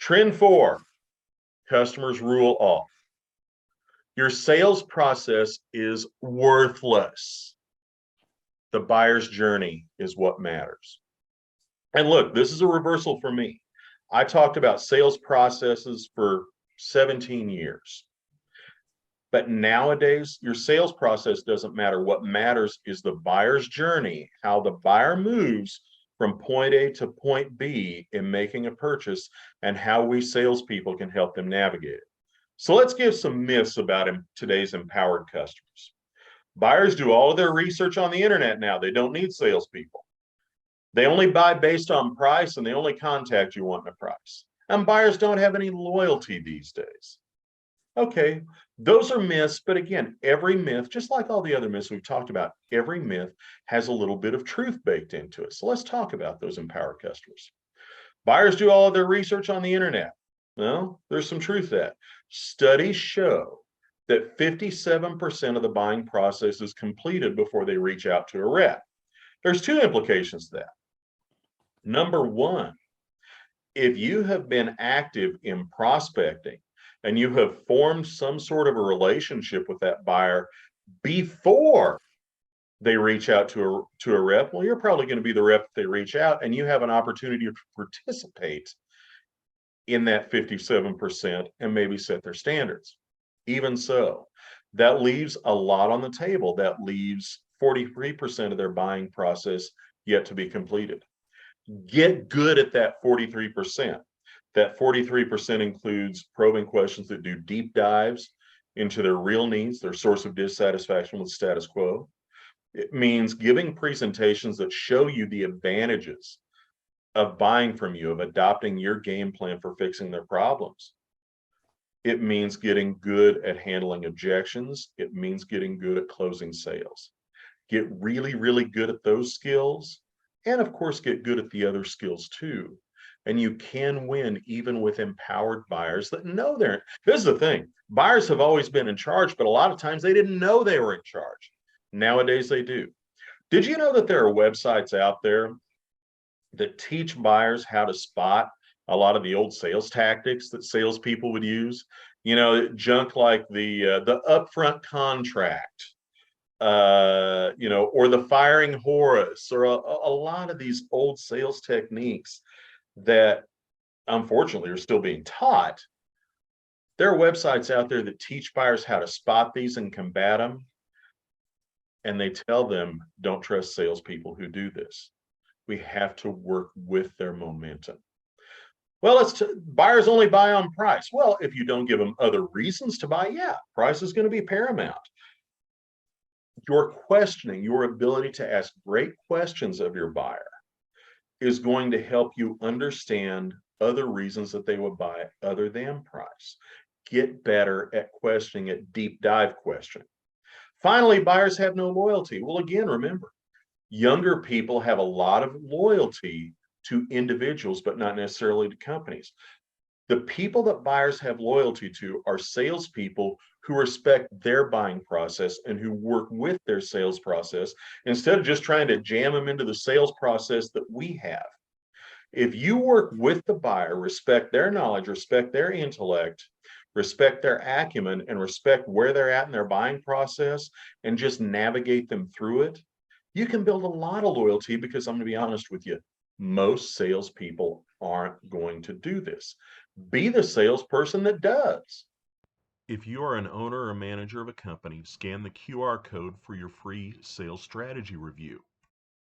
Trend 4, customers rule all. Your sales process is worthless. The buyer's journey is what matters. And look, this is a reversal for me. I talked about sales processes for 17 years. But nowadays, your sales process doesn't matter. What matters is the buyer's journey, how the buyer moves from point A to point B in making a purchase, and how we salespeople can help them navigate it. So let's give some myths about today's empowered customers. Buyers do all of their research on the internet now. They don't need salespeople. They only buy based on price, and they only contact you wanting a price. And buyers don't have any loyalty these days. Okay, those are myths, but again, every myth, just like all the other myths we've talked about, every myth has a little bit of truth baked into it. So let's talk about those empowered customers. Buyers do all of their research on the internet. Well, there's some truth to that. Studies show that 57% of the buying process is completed before they reach out to a rep. There's two implications to that. Number one, if you have been active in prospecting and you have formed some sort of a relationship with that buyer before they reach out to a rep, well, you're probably going to be the rep if they reach out, and you have an opportunity to participate in that 57% and maybe set their standards. Even so, that leaves a lot on the table. That leaves 43% of their buying process yet to be completed. Get good at that 43%. That 43% includes probing questions that do deep dives into their real needs, their source of dissatisfaction with status quo. It means giving presentations that show you the advantages of buying from you, of adopting your game plan for fixing their problems. It means getting good at handling objections. It means getting good at closing sales. Get really, really good at those skills, and of course, get good at the other skills too. And you can win even with empowered buyers that know they're. This is the thing. Buyers have always been in charge, but a lot of times they didn't know they were in charge. Nowadays they do. Did you know that there are websites out there that teach buyers how to spot a lot of the old sales tactics that salespeople would use? You know, junk like the upfront contract, you know, or the firing Horus, or a lot of these old sales techniques that unfortunately are still being taught. There are websites out there that teach buyers how to spot these and combat them. And they tell them, don't trust salespeople who do this. We have to work with their momentum. Well, buyers only buy on price. Well, if you don't give them other reasons to buy, yeah, price is going to be paramount. Your questioning, your ability to ask great questions of your buyer is going to help you understand other reasons that they would buy other than price. Get better at questioning, at deep dive questioning. Finally, buyers have no loyalty. Well, again, remember, younger people have a lot of loyalty to individuals, but not necessarily to companies. The people that buyers have loyalty to are salespeople who respect their buying process and who work with their sales process instead of just trying to jam them into the sales process that we have. If you work with the buyer, respect their knowledge, respect their intellect, respect their acumen, and respect where they're at in their buying process, and just navigate them through it, you can build a lot of loyalty, because I'm going to be honest with you, most salespeople aren't going to do this. Be the salesperson that does. If you are an owner or manager of a company, scan the QR code for your free sales strategy review.